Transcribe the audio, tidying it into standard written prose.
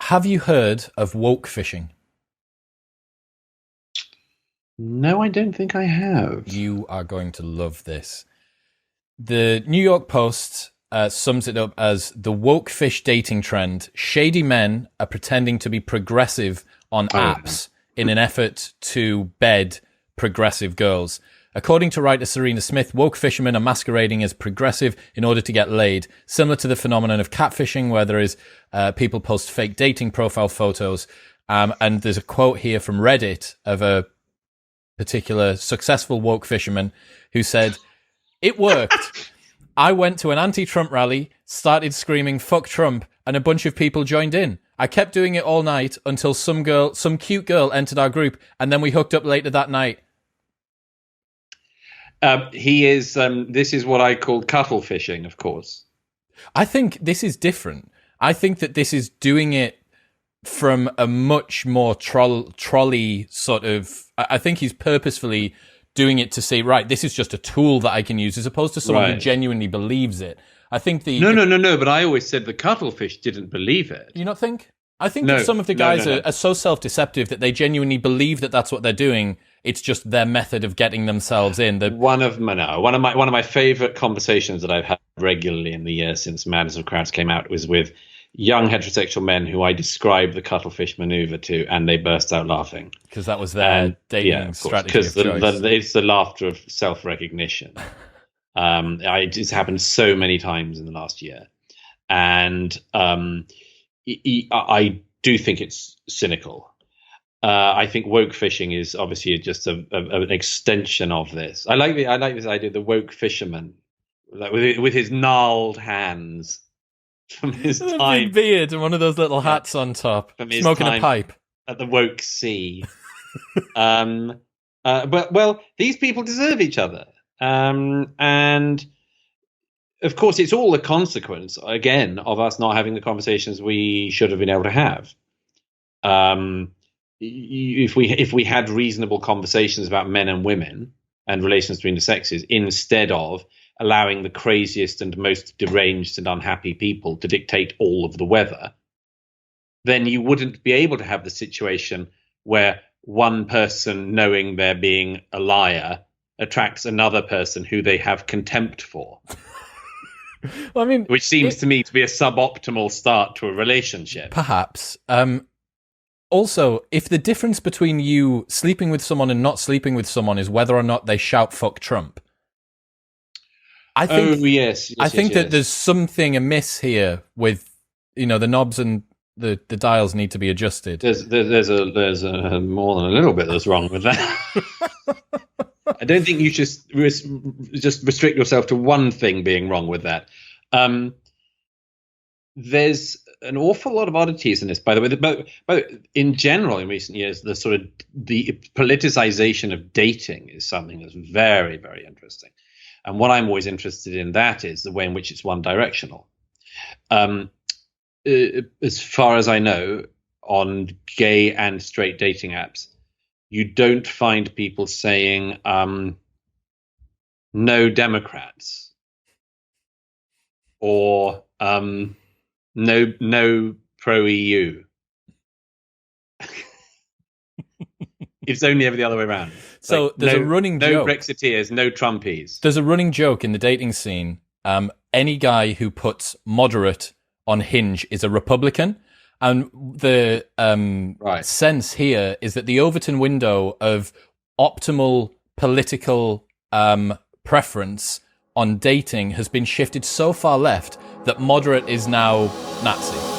Have you heard of Wokefishing? No, I don't think I have. You are going to love this. The New York Post sums it up as the wokefish dating trend. Shady men are pretending to be progressive on apps in an effort to bed progressive girls. According to writer Serena Smith, woke fishermen are masquerading as progressive in order to get laid, similar to the phenomenon of catfishing, where there is people post fake dating profile photos. And there's a quote here from Reddit of a particular successful woke fisherman who said, "It worked. I went to an anti-Trump rally, started screaming, 'Fuck Trump,' and a bunch of people joined in. I kept doing it all night until some cute girl entered our group, and then we hooked up later that night." He is. This is what I call cuttle fishing, of course. I think this is different. I think that this is doing it from a much more trolley sort of. I think he's purposefully doing it to say, right, this is just a tool that I can use, as opposed to someone who genuinely believes it. I think No. But I always said the cuttlefish didn't believe it. You not think? I think that some of the guys are so self-deceptive that they genuinely believe that that's what they're doing. It's just their method of getting themselves in. One of my favorite conversations that I've had regularly in the years since Madness of Crowds came out was with young heterosexual men who I described the cuttlefish maneuver to, and they burst out laughing because that was their dating strategy of choice. It's the laughter of self-recognition. It's happened so many times in the last year, and I do think it's cynical. I think woke fishing is obviously just an extension of this. I like this idea, the woke fisherman, like with his gnarled hands from his time, big beard and one of those little hats on top, smoking a pipe at the woke sea. But these people deserve each other, and of course, it's all a consequence again of us not having the conversations we should have been able to have. If we had reasonable conversations about men and women and relations between the sexes, instead of allowing the craziest and most deranged and unhappy people to dictate all of the weather, then you wouldn't be able to have the situation where one person, knowing they're being a liar, attracts another person who they have contempt for. Well, I mean, which seems to me to be a suboptimal start to a relationship. Perhaps. Also, if the difference between you sleeping with someone and not sleeping with someone is whether or not they shout "fuck Trump," I think that there's something amiss here with, the knobs and the dials need to be adjusted. There's more than a little bit that's wrong with that. I don't think you should just restrict yourself to one thing being wrong with that. There's an awful lot of oddities in this, by the way. But in general, in recent years, the politicization of dating is something that's very, very interesting. And what I'm always interested in that is the way in which it's one directional. As far as I know, on gay and straight dating apps, you don't find people saying no Democrats or no pro EU. It's only ever the other way around. So there's a running joke. No Brexiteers, no Trumpies. There's a running joke in the dating scene. Any guy who puts moderate on Hinge is a Republican. And the sense here is that the Overton window of optimal political preference on dating has been shifted so far left that moderate is now Nazi.